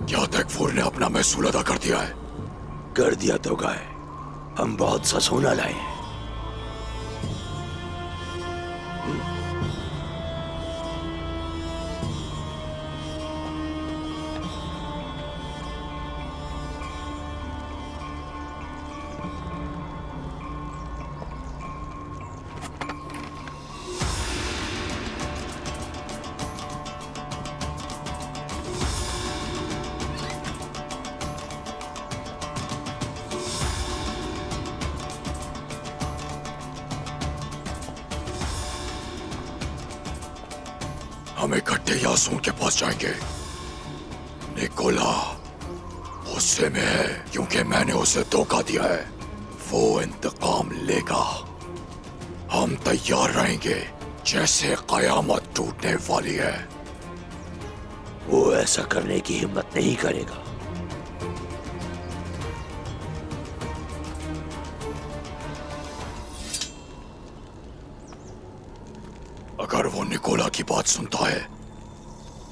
क्या तैफूर ने अपना महसूल अदा कर दिया है? कर दिया तो गाय, हम बहुत सा सोना लाए हैं। हम इकट्ठे यासून के पास जाएंगे। निकोला गुस्से में है क्योंकि मैंने उसे धोखा दिया है। वो इंतकाम लेगा। हम तैयार रहेंगे जैसे कयामत टूटने वाली है। वो ऐसा करने की हिम्मत नहीं करेगा। अगर वो निकोला की बात सुनता है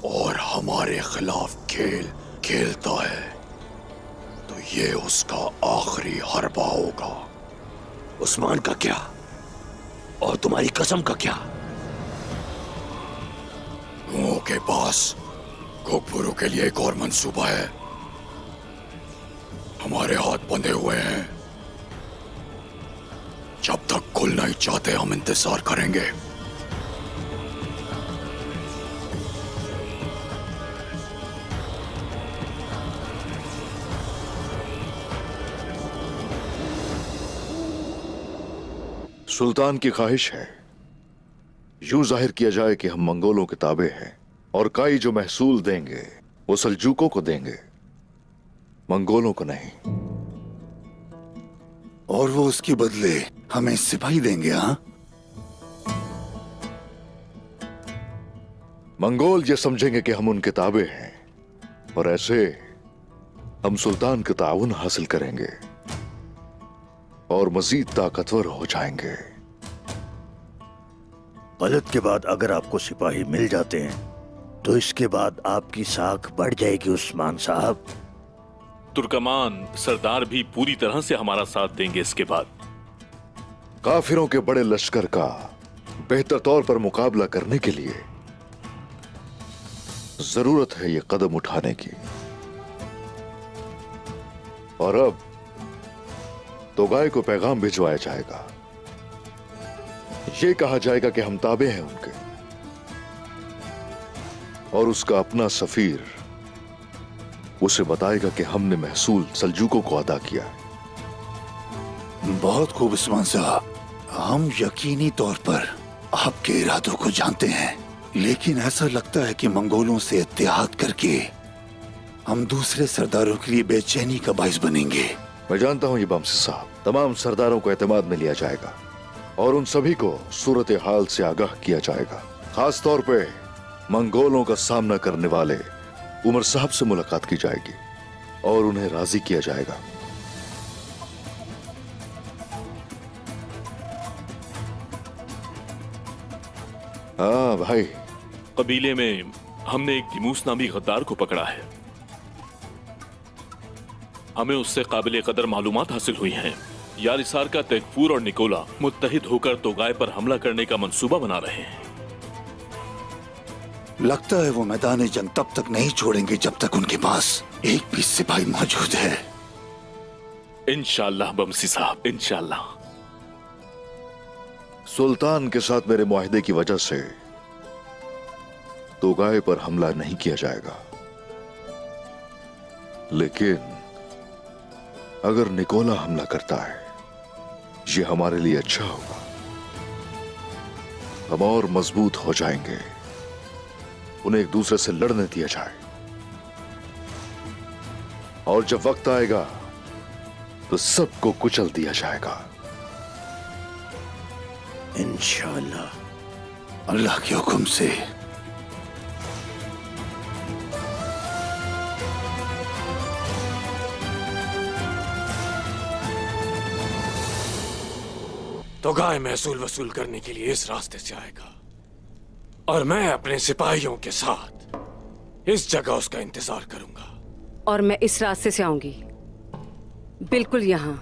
और हमारे खिलाफ खेल खेलता है तो ये उसका आखिरी हरबा होगा। उस्मान का क्या और तुम्हारी कसम का क्या? लोगों के पास कोकपुरों के लिए एक और मंसूबा है। हमारे हाथ बंधे हुए हैं। जब तक खुल नहीं चाहते हम इंतजार करेंगे। सुल्तान की ख्वाहिश है यूं जाहिर किया जाए कि हम मंगोलों के ताबे हैं और काई जो महसूल देंगे वो सल्जूकों को देंगे, मंगोलों को नहीं। और वो उसके बदले हमें सिपाही देंगे। हाँ, मंगोल ये समझेंगे कि हम उनके ताबे हैं और ऐसे हम सुल्तान के ताउन हासिल करेंगे और मजीद ताकतवर हो जाएंगे। गलत के बाद अगर आपको सिपाही मिल जाते हैं तो इसके बाद आपकी साख बढ़ जाएगी उस्मान साहब। तुर्कमान सरदार भी पूरी तरह से हमारा साथ देंगे। इसके बाद काफिरों के बड़े लश्कर का बेहतर तौर पर मुकाबला करने के लिए जरूरत है ये कदम उठाने की। और अब तो गाय को पैगाम भिजवाया जाएगा। ये कहा जाएगा कि हम ताबे हैं उनके और उसका अपना सफीर उसे बताएगा कि हमने महसूल सल्जूकों को अदा किया है। बहुत खूब उस्मान साहब, हम यकीनी तौर पर आपके इरादों को जानते हैं, लेकिन ऐसा लगता है कि मंगोलों से इत्तेहाद करके हम दूसरे सरदारों के लिए बेचैनी का बाइस बनेंगे। मैं जानता हूं ये बमसी साहब, तमाम सरदारों को एतमाद में लिया जाएगा और उन सभी को सूरत हाल से आगाह किया जाएगा। खास तौर पे मंगोलों का सामना करने वाले उमर साहब से मुलाकात की जाएगी और उन्हें राजी किया जाएगा। हाँ भाई, कबीले में हमने एक दिमूस नामी गद्दार को पकड़ा है। हमें उससे काबिले कदर मालूमात हासिल हुई हैं। यारिसार का तैफूर और निकोला मुत्तहिद होकर तोगाय पर हमला करने का मंसूबा बना रहे हैं। लगता है वो मैदान जंग तब तक नहीं छोड़ेंगे जब तक उनके पास एक भी सिपाही मौजूद है। इंशाअल्लाह बमसी साहब, इंशाअल्लाह। सुल्तान के साथ मेरे मुआहिदे की वजह से तोगाय पर हमला नहीं किया जाएगा, लेकिन अगर निकोला हमला करता है ये हमारे लिए अच्छा होगा। हम और मजबूत हो जाएंगे। उन्हें एक दूसरे से लड़ने दिया जाए और जब वक्त आएगा तो सबको कुचल दिया जाएगा। इंशाअल्लाह, अल्लाह के हुक्म से। तो गाय महसूल वसूल करने के लिए इस रास्ते से आएगा और मैं अपने सिपाहियों के साथ इस जगह उसका इंतजार करूंगा। और मैं इस रास्ते से आऊंगी, बिल्कुल यहाँ।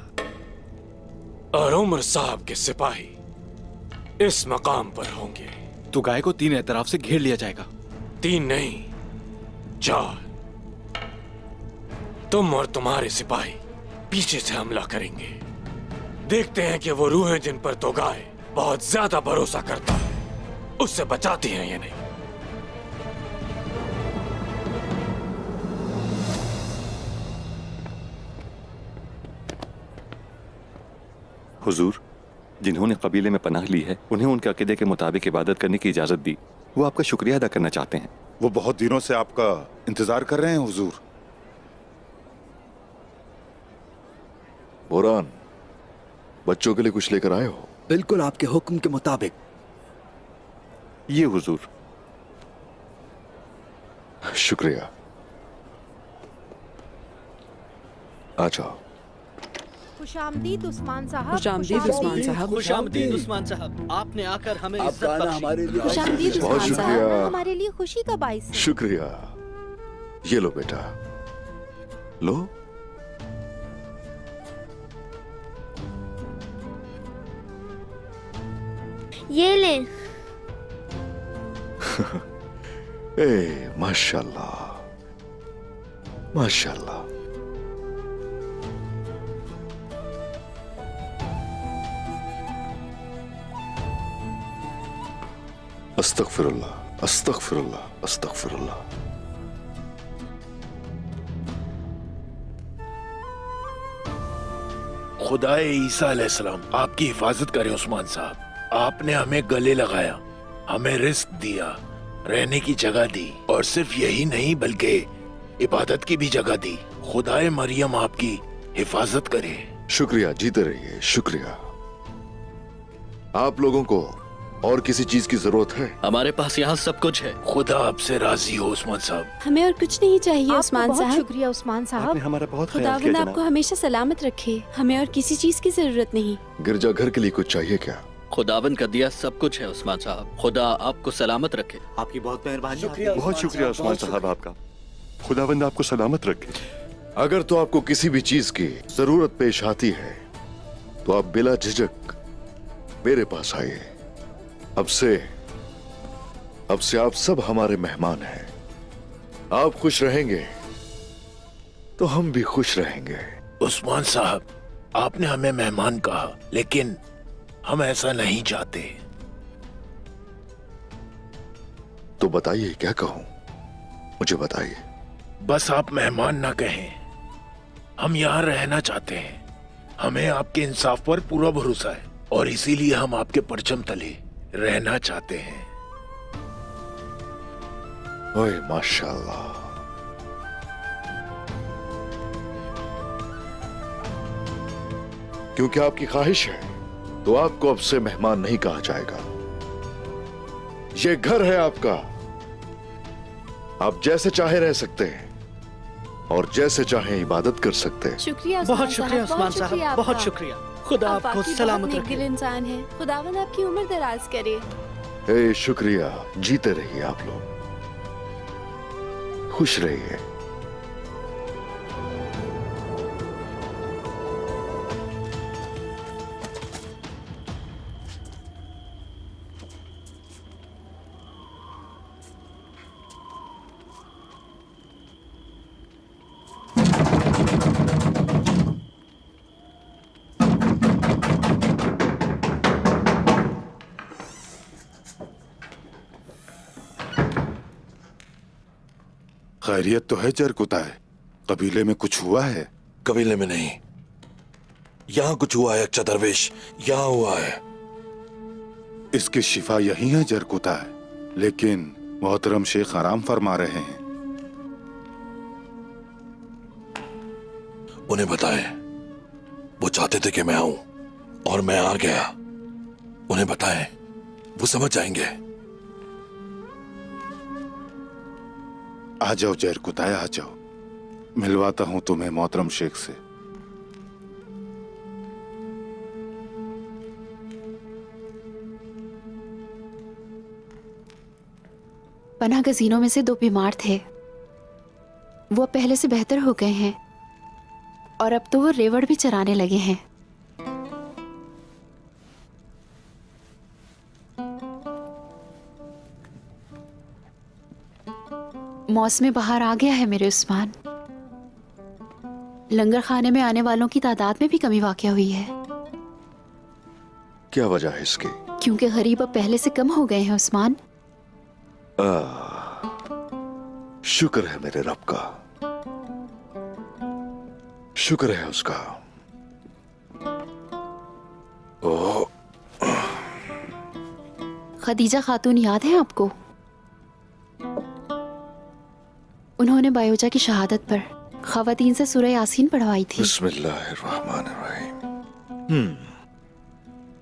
और उमर साहब के सिपाही इस मकाम पर होंगे। तो गाय को 3 एतराफ से घेर लिया जाएगा। 3 नहीं, 4। तुम और तुम्हारे सिपाही पीछे से हमला करेंगे। देखते हैं कि वो रूहें जिन पर तो गाय बहुत ज्यादा भरोसा करता है, उससे बचाती हैं या नहीं। हुजूर, जिन्होंने कबीले में पनाह ली है उन्हें उनके अकीदे के मुताबिक इबादत करने की इजाजत दी। वो आपका शुक्रिया अदा करना चाहते हैं। वो बहुत दिनों से आपका इंतजार कर रहे हैं हुजूर। बुरहान, बच्चों के लिए कुछ लेकर आए हो? बिल्कुल आपके हुक्म के मुताबिक। ये हुजूर। शुक्रिया। आ जाओ। खुशामदीद उस्मान साहब। खुशामदीद उस्मान साहब। खुशामदीद उस्मान साहब, आपने आकर हमें इज्जत गाना बख्शी। हमारे लिए खुशामदीद बहुत उस्मान शुक्रिया। साहब, हमारे लिए खुशी का बाइस है। शुक्रिया। ये लो बेटा, लो। ये लें। ए माशाल्लाह, माशाल्लाह। अस्तगफिरुल्लाह, अस्तगफिरुल्लाह, अस्तगफिरुल्लाह। खुदाए ईसा अलैहिस्सलाम आपकी हिफाजत करे उस्मान साहब। आपने हमें गले लगाया, हमें रिस्क दिया, रहने की जगह दी, और सिर्फ यही नहीं बल्कि इबादत की भी जगह दी। खुदाए मरियम आपकी हिफाजत करे। शुक्रिया, जीते रहिए। शुक्रिया। आप लोगों को और किसी चीज की जरूरत है? हमारे पास यहाँ सब कुछ है। खुदा आपसे राजी हो उस्मान साहब। हमें और कुछ नहीं चाहिए आपको उस्मान बहुत साहब। शुक्रिया उस्मान साहब। हमारा बहुत खुदावंद आपको हमेशा सलामत रखे। हमें और किसी चीज की जरूरत नहीं। गिरजाघर के लिए कुछ चाहिए क्या? खुदावन का दिया सब कुछ है उस्मान साहब। खुदा आपको सलामत रखे। आपकी बहुत मेहरबानी। बहुत शुक्रिया उस्मान साहब आपका। खुदावंद आपको सलामत रखे। अगर तो आपको किसी भी चीज की जरूरत पेश आती है तो आप बिला झिझक मेरे पास आइए। अब से आप सब हमारे मेहमान हैं। आप खुश रहेंगे तो हम भी खुश रहेंगे। उस्मान साहब, आपने हमें मेहमान कहा, लेकिन हम ऐसा नहीं चाहते। तो बताइए क्या कहूं? मुझे बताइए। बस आप मेहमान ना कहें, हम यहाँ रहना चाहते हैं। हमें आपके इंसाफ पर पूरा भरोसा है और इसीलिए हम आपके परचम तले रहना चाहते हैं। ओए माशाल्लाह। क्योंकि आपकी ख्वाहिश है तो आपको अब से मेहमान नहीं कहा जाएगा। ये घर है आपका। आप जैसे चाहे रह सकते हैं और जैसे चाहे इबादत कर सकते हैं। शुक्रिया बहुत शुक्रिया उस्मान साहब, बहुत शुक्रिया। खुदा आपको सलामत रखे। इंसान है। खुदावंद आपकी उम्र दराज करे। ए शुक्रिया। जीते रहिए आप लोग। खुश रहिए। खैरियत तो है जरकुताए? कबीले में कुछ हुआ है? कबीले में नहीं, यहाँ कुछ हुआ है। अच्छा दरवेश, यहाँ हुआ है। इसकी शिफा यही है जरकुताए, लेकिन मोहतरम शेख आराम फरमा रहे हैं। उन्हें बताएं, वो चाहते थे कि मैं आऊं और मैं आ गया। उन्हें बताएं, वो समझ जाएंगे। आ जाओ जरकुताए, आ जाओ। मिलवाता हूं तुम्हें मोहतरम शेख से। पनाह गजीनों में से 2 बीमार थे। वो पहले से बेहतर हो गए हैं और अब तो वो रेवड़ भी चराने लगे हैं। मौसम बहार आ गया है मेरे उस्मान। लंगर खाने में आने वालों की तादाद में भी कमी वाक़या हुई है। क्या वजह है इसकी? क्योंकि गरीब अब पहले से कम हो गए हैं उस्मान। शुक्र है मेरे रब का, शुक्र है उसका। ओह, खदीजा खातून याद है आपको? उन्होंने बायोजा की शहादत पर खवातीन से सूरह यासीन पढ़वाई थी। बिस्मिल्लाहिर्रहमानिर्रहीम।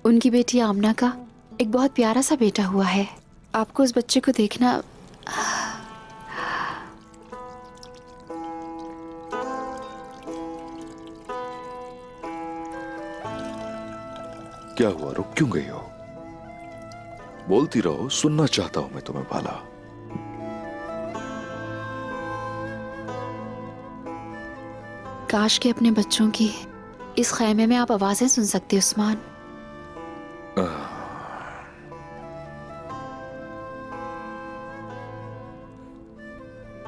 उनकी बेटी आमना का एक बहुत प्यारा सा बेटा हुआ है। आपको उस बच्चे को देखना क्या हुआ, रुक क्यों गई हो? बोलती रहो, सुनना चाहता हूं मैं तुम्हें भाला। काश के अपने बच्चों की इस खैमे में आप आवाजें सुन सकते उस्मान।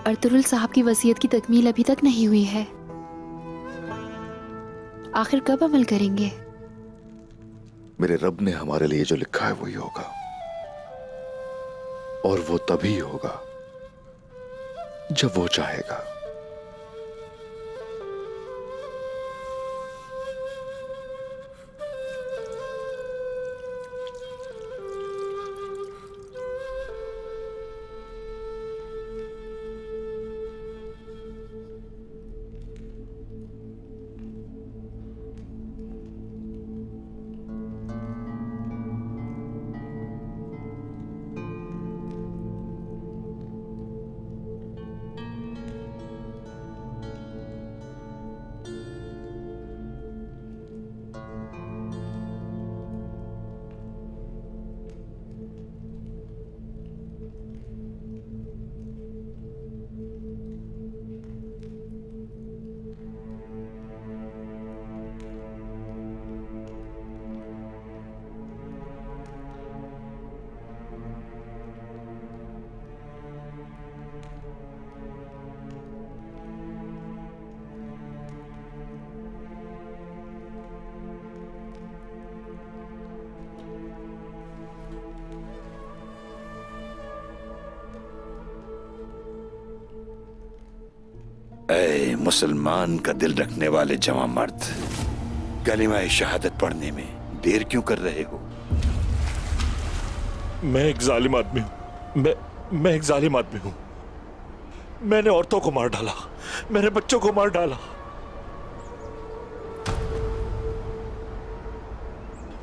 अर्तुरुल साहब की वसीयत की तकमील अभी तक नहीं हुई है। आखिर कब अमल करेंगे? मेरे रब ने हमारे लिए जो लिखा है वही होगा, और वो तभी होगा जब वो चाहेगा। ऐ मुसलमान का दिल रखने वाले जवां मर्द, कलिमा शहादत पढ़ने में देर क्यों कर रहे हो? मैं एक जालिम आदमी हूं। मैं एक जालिम आदमी हूं। मैंने औरतों को मार डाला, मैंने बच्चों को मार डाला।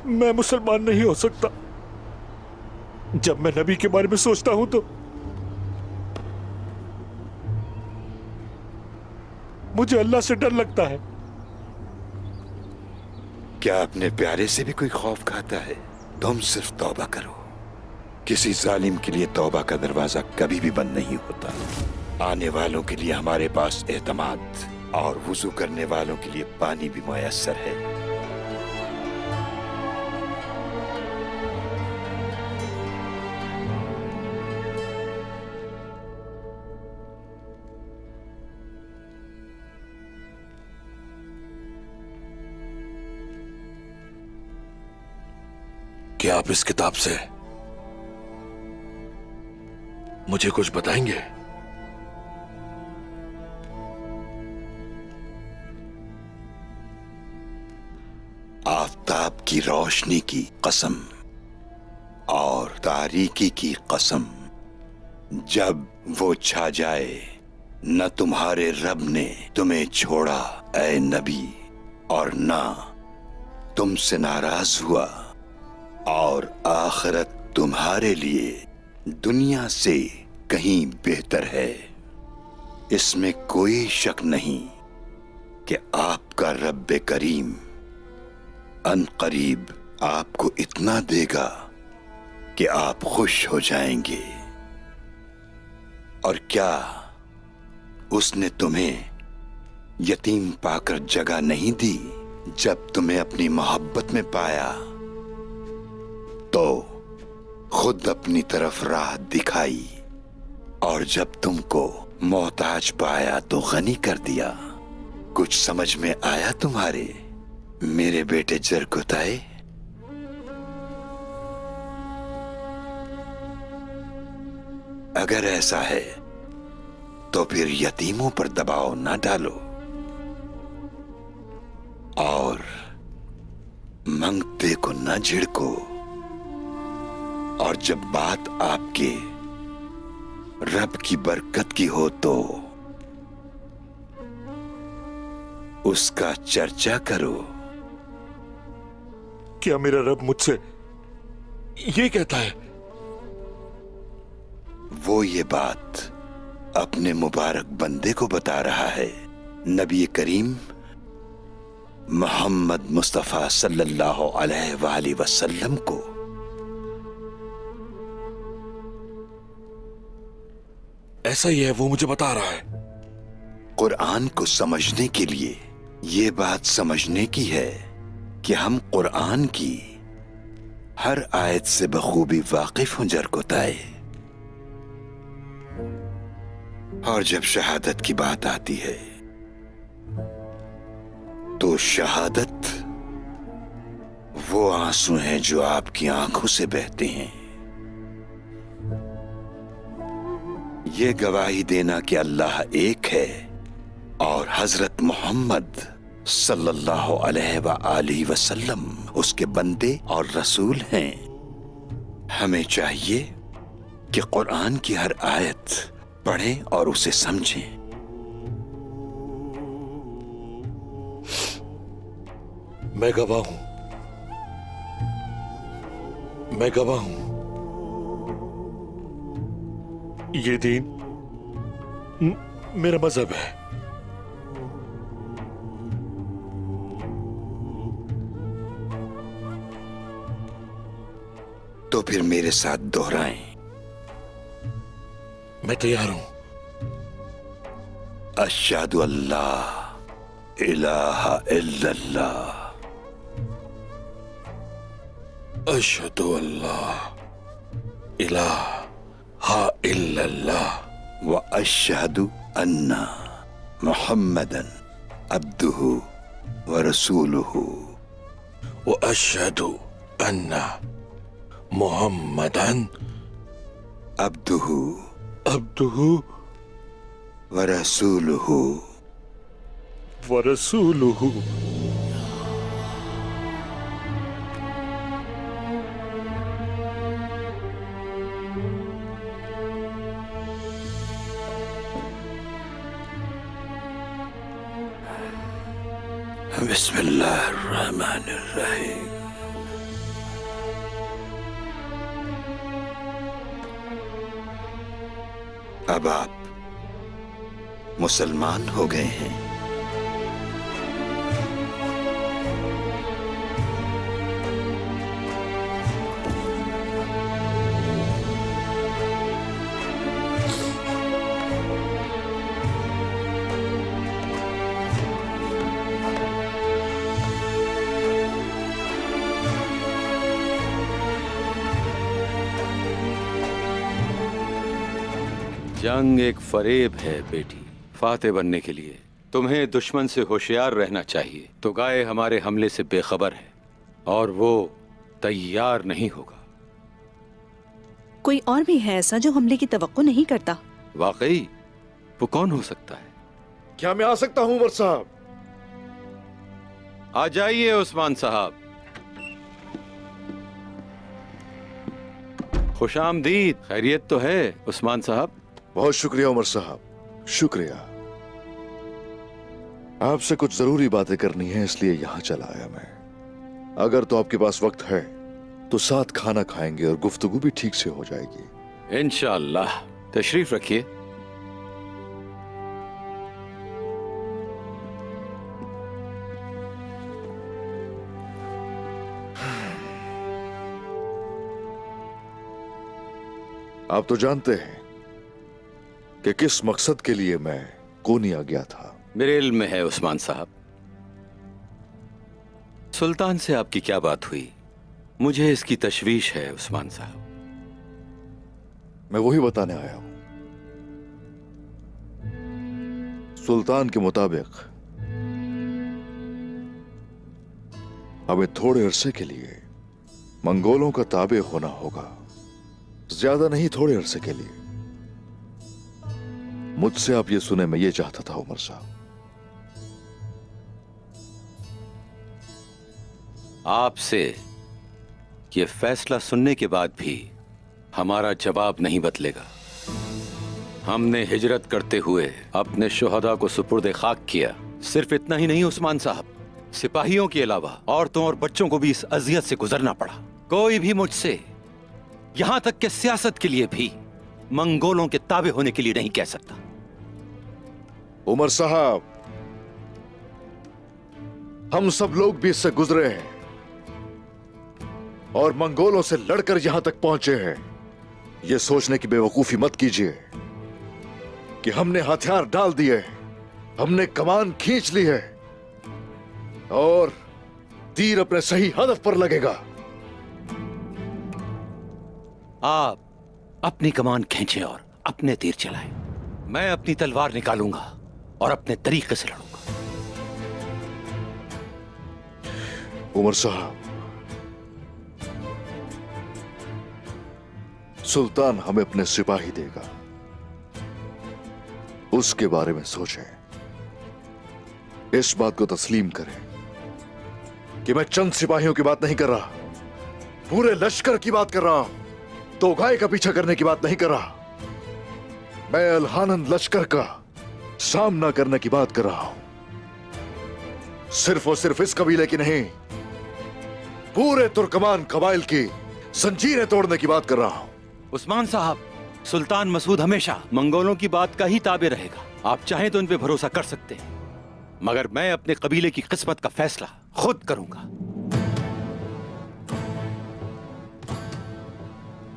मैं मुसलमान नहीं हो सकता। जब मैं नबी के बारे में सोचता हूं तो मुझे अल्लाह से डर लगता है। क्या अपने प्यारे से भी कोई खौफ खाता है? तुम सिर्फ तौबा करो। किसी जालिम के लिए तौबा का दरवाजा कभी भी बंद नहीं होता। आने वालों के लिए हमारे पास एतमाद और वुजू करने वालों के लिए पानी भी मुयस्सर है। क्या आप इस किताब से मुझे कुछ बताएंगे? आफताब की रोशनी की कसम और तारीकी की कसम, जब वो छा जाए, न तुम्हारे रब ने तुम्हें छोड़ा ऐ नबी, और न तुमसे नाराज हुआ, और आखिरत तुम्हारे लिए दुनिया से कहीं बेहतर है। इसमें कोई शक नहीं कि आपका रब्बे करीम अनकरीब आपको इतना देगा कि आप खुश हो जाएंगे। और क्या उसने तुम्हें यतीम पाकर जगह नहीं दी। जब तुम्हें अपनी मोहब्बत में पाया तो खुद अपनी तरफ राह दिखाई, और जब तुमको मोहताज पाया तो गनी कर दिया। कुछ समझ में आया तुम्हारे मेरे बेटे जरकुताए? अगर ऐसा है तो फिर यतीमों पर दबाव ना डालो और मंगते को न झिड़को। और जब बात आपके रब की बरकत की हो तो उसका चर्चा करो। क्या मेरा रब मुझसे ये कहता है? वो ये बात अपने मुबारक बंदे को बता रहा है, नबी करीम मोहम्मद मुस्तफा सल्लल्लाहु अलैहि वसल्लम को। ऐसा ही है, वो मुझे बता रहा है। कुरान को समझने के लिए ये बात समझने की है कि हम कुरान की हर आयत से बखूबी वाकिफ हों जरकुताए। और जब शहादत की बात आती है तो शहादत वो आंसू हैं जो आपकी आंखों से बहते हैं। ये गवाही देना कि अल्लाह एक है और हजरत मोहम्मद सल्लल्लाहु अलैहि वसल्लम उसके बंदे और रसूल हैं। हमें चाहिए कि कुरान की हर आयत पढ़ें और उसे समझें। मैं गवाह हूं, मैं गवाह हूं। ये दीन मेरा मजहब है। तो फिर मेरे साथ दोहराएं। मैं तैयार हूं। अशहदु अल्ला इलाहा इल्लल्लाह, अशहदु अल्लाह इलाहा इल्लल्लाह व अशहदु अन्ना मुहम्मदन अब्दुहु व रसूलुहु, व अशहदु अन्ना मुहम्मदन अब्दुहु अब्दुहु व रसूलुहु। व रसूलुहु। बिस्मिल्लाहिर्रहमानिर्रहीम। अब आप मुसलमान हो गए हैं। जंग एक फरेब है बेटी। फातेह बनने के लिए तुम्हें दुश्मन से होशियार रहना चाहिए। तो गाय हमारे हमले से बेखबर है और वो तैयार नहीं होगा। कोई और भी है ऐसा जो हमले की तवक्को नहीं करता? वाकई वो कौन हो सकता है? क्या मैं आ सकता हूं उमर साहब? आ जाइए उस्मान साहब। खुशामदीद। खैरियत तो है उस्मान साहब? बहुत शुक्रिया उमर साहब, शुक्रिया। आपसे कुछ जरूरी बातें करनी है, इसलिए यहां चला आया मैं। अगर तो आपके पास वक्त है तो साथ खाना खाएंगे और गुफ्तगू भी ठीक से हो जाएगी। इंशाअल्लाह। तशरीफ रखिए। आप तो जानते हैं कि किस मकसद के लिए मैं कौन ही आ गया था? मेरे इल्म में है उस्मान साहब। सुल्तान से आपकी क्या बात हुई? मुझे इसकी तशवीश है उस्मान साहब। मैं वही बताने आया हूं। सुल्तान के मुताबिक हमें थोड़े अरसे के लिए मंगोलों का ताबे होना होगा। ज्यादा नहीं, थोड़े अरसे के लिए। मुझसे आप ये सुने, मैं ये चाहता था उमर साहब। आपसे ये फैसला सुनने के बाद भी हमारा जवाब नहीं बदलेगा। हमने हिजरत करते हुए अपने शुहदा को सुपुर्द खाक किया। सिर्फ इतना ही नहीं उस्मान साहब, सिपाहियों के अलावा औरतों और बच्चों को भी इस अजियत से गुजरना पड़ा। कोई भी मुझसे यहां तक कि सियासत के लिए भी मंगोलों के ताबे होने के लिए नहीं कह सकता। उमर साहब, हम सब लोग भी इससे गुजरे हैं और मंगोलों से लड़कर यहां तक पहुंचे हैं। यह सोचने की बेवकूफी मत कीजिए कि हमने हथियार डाल दिए, हमने कमान खींच ली है और तीर अपने सही हदफ पर लगेगा। आप अपनी कमान खींचे और अपने तीर चलाएं। मैं अपनी तलवार निकालूंगा और अपने तरीके से लड़ूंगा। उमर साहब, सुल्तान हमें अपने सिपाही देगा, उसके बारे में सोचें। इस बात को तस्लीम करें कि मैं चंद सिपाहियों की बात नहीं कर रहा, पूरे लश्कर की बात कर रहा हूं। तो गाय का पीछा करने की बात नहीं कर रहा, मैं अलहानन लश्कर का सामना करने की बात कर रहा हूं। सिर्फ और सिर्फ इस कबीले की नहीं, पूरे तुर्कमान कबाइल की जंजीरें तोड़ने की बात कर रहा हूं। उस्मान साहब, सुल्तान मसूद हमेशा मंगोलों की बात का ही ताबे रहेगा। आप चाहें तो उन पे भरोसा कर सकते हैं, मगर मैं अपने कबीले की किस्मत का फैसला खुद करूंगा।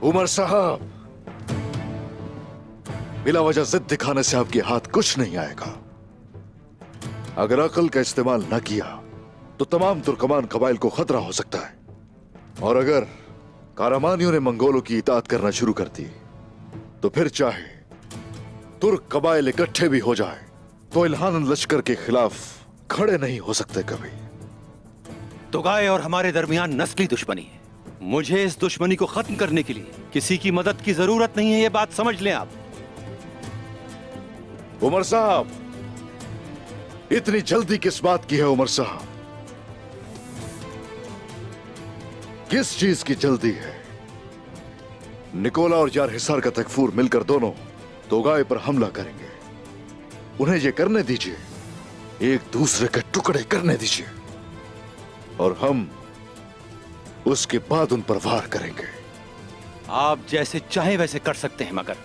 उमर साहब, बिला वजह जिद दिखाने से आपके हाथ कुछ नहीं आएगा। अगर अकल का इस्तेमाल न किया तो तमाम तुर्कमान कबाइल को खतरा हो सकता है, और अगर कारामानियों ने मंगोलों की इताअत करना शुरू कर दी तो फिर चाहे तुर्क कबाइल इकट्ठे भी हो जाए तो इल्हानन लश्कर के खिलाफ खड़े नहीं हो सकते कभी। तुगाए और हमारे दरमियान नस्ली दुश्मनी है। मुझे इस दुश्मनी को खत्म करने के लिए किसी की मदद की जरूरत नहीं है, ये बात समझ लें आप। उमर साहब, इतनी जल्दी किस बात की है उमर साहब? किस चीज की जल्दी है? निकोला और यार हिसार का तकफूर मिलकर दोनों तोगाए पर हमला करेंगे। उन्हें यह करने दीजिए, एक दूसरे के टुकड़े करने दीजिए, और हम उसके बाद उन पर वार करेंगे। आप जैसे चाहे वैसे कर सकते हैं, मगर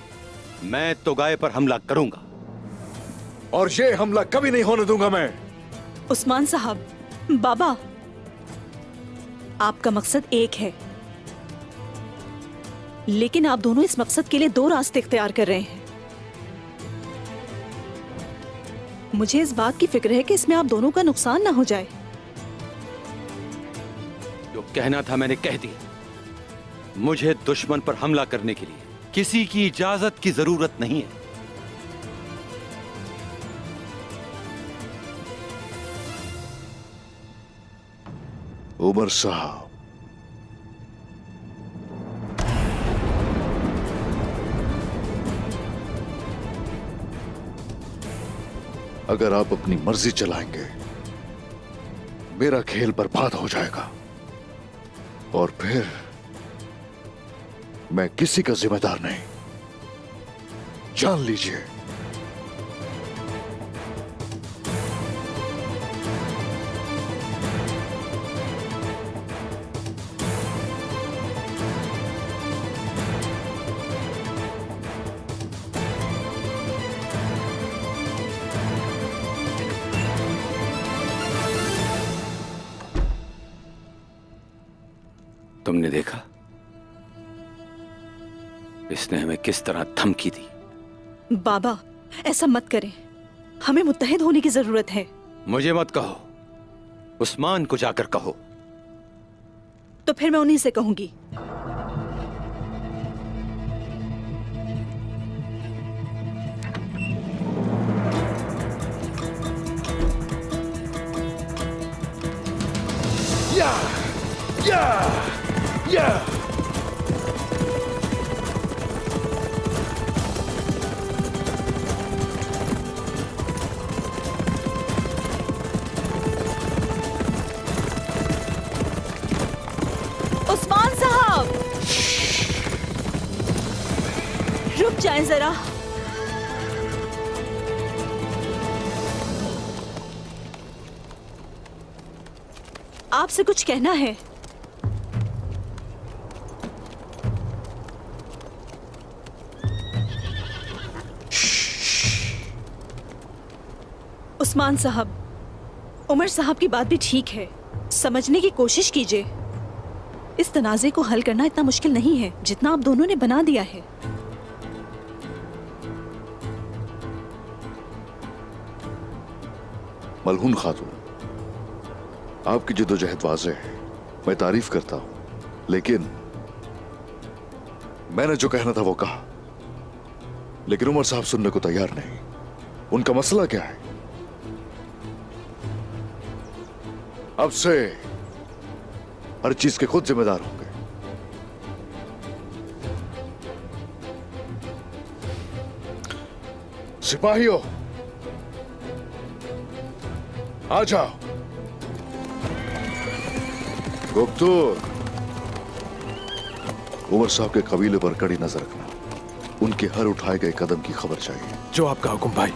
मैं तोगाए पर हमला करूंगा, और ये हमला कभी नहीं होने दूंगा मैं। उस्मान साहब, बाबा, आपका मकसद एक है, लेकिन आप दोनों इस मकसद के लिए दो रास्ते इख्तियार कर रहे हैं। मुझे इस बात की फिक्र है कि इसमें आप दोनों का नुकसान ना हो जाए। जो कहना था मैंने कह दिया। मुझे दुश्मन पर हमला करने के लिए किसी की इजाजत की जरूरत नहीं है। उमर साहब, अगर आप अपनी मर्जी चलाएंगे मेरा खेल बर्बाद हो जाएगा, और फिर मैं किसी का जिम्मेदार नहीं, जान लीजिए। तुमने देखा इसने हमें किस तरह धमकी दी। बाबा, ऐसा मत करें। हमें मुत्तहिद होने की जरूरत है। मुझे मत कहो, उस्मान को जाकर कहो। तो फिर मैं उन्हीं से कहूंगी। या या या उस्मान साहब, रुक जाएं जरा। आपसे कुछ कहना है। उस्मान साहब, उमर साहब की बात भी ठीक है, समझने की कोशिश कीजिए। इस तनाज़े को हल करना इतना मुश्किल नहीं है जितना आप दोनों ने बना दिया है। मलहून खातून, आपकी जिद्दोजहद वाज़ेह है, मैं तारीफ करता हूं, लेकिन मैंने जो कहना था वो कहा, लेकिन उमर साहब सुनने को तैयार नहीं। उनका मसला क्या है? अब से हर चीज के खुद जिम्मेदार होंगे। सिपाहियों, आ जाओ। गुप्तूर, उमर साहब के कबीले पर कड़ी नजर रखना। उनके हर उठाए गए कदम की खबर चाहिए। जो आपका हुक्म भाई।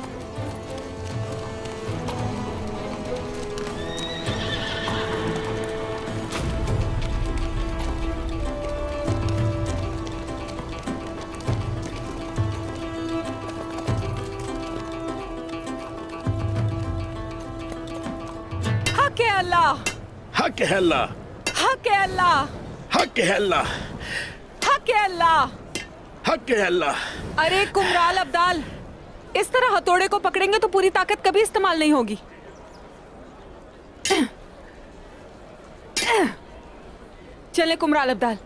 हक है अल्लाह, हक है अल्लाह, हक है अल्लाह, हक है अल्लाह, हक है अल्लाह। हक है अल्लाह। अरे कुमराल अब्दाल, इस तरह हथौड़े को पकड़ेंगे तो पूरी ताकत कभी इस्तेमाल नहीं होगी। चले कुमराल अब्दाल,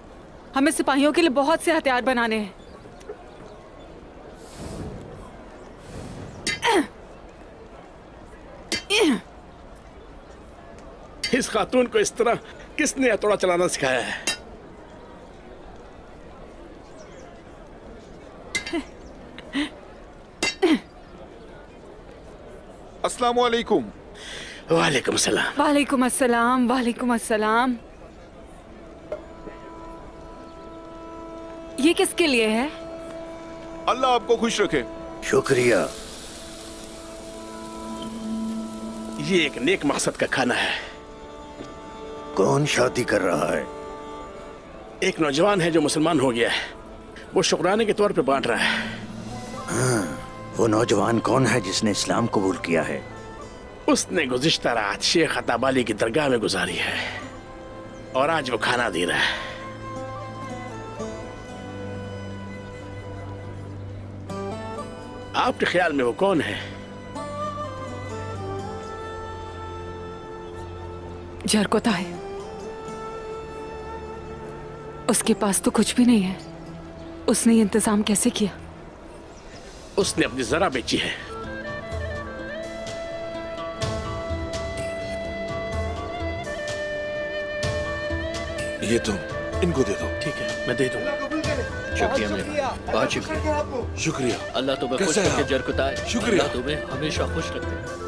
हमें सिपाहियों के लिए बहुत से हथियार बनाने हैं। इस खातून को इस तरह किसने हथौड़ा चलाना सिखाया है? अस्सलामु अलैकुम। वालेकुम सलाम। वालेकुम अस्सलाम, वालेकुम अस्सलाम। ये किसके लिए है? अल्लाह आपको खुश रखे। शुक्रिया। ये एक नेक मकसद का खाना है। कौन शादी कर रहा है? एक नौजवान है जो मुसलमान हो गया है, वो शुक्राने के तौर पे बांट रहा है। हाँ, वो नौजवान कौन है जिसने इस्लाम कबूल किया है? उसने गुज़िश्ता रात शेख अताब अली की दरगाह में गुजारी है और आज वो खाना दे रहा है। आपके ख्याल में वो कौन है? जरकोता है। उसके पास तो कुछ भी नहीं है। उसने ये इंतजाम कैसे किया? उसने अपनी जरा बेची है। ये तुम इनको दे दो। ठीक है, मैं दे दूंगा। शुक्रिया मेरे भाई, बहुत शुक्रिया। शुक्रिया। अल्लाह तुम्हें खुश कैसे हैं रखे आप? जरकुताए। शुक्रिया। अल्लाह तुम्हें हमेशा खुश रखे।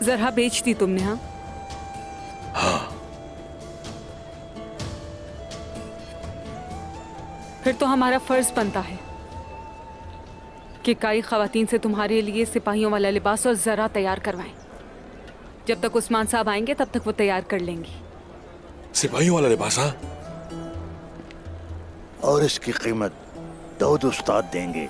जरा बेच दी तुमने? हाँ, हाँ। फिर तो हमारा फर्ज बनता है कि कई खवातीन से तुम्हारे लिए सिपाहियों वाला लिबास और जरा तैयार करवाएं। जब तक उस्मान साहब आएंगे तब तक वो तैयार कर लेंगी। सिपाहियों वाला लिबास? हाँ, और इसकी कीमत दाऊद उस्ताद देंगे।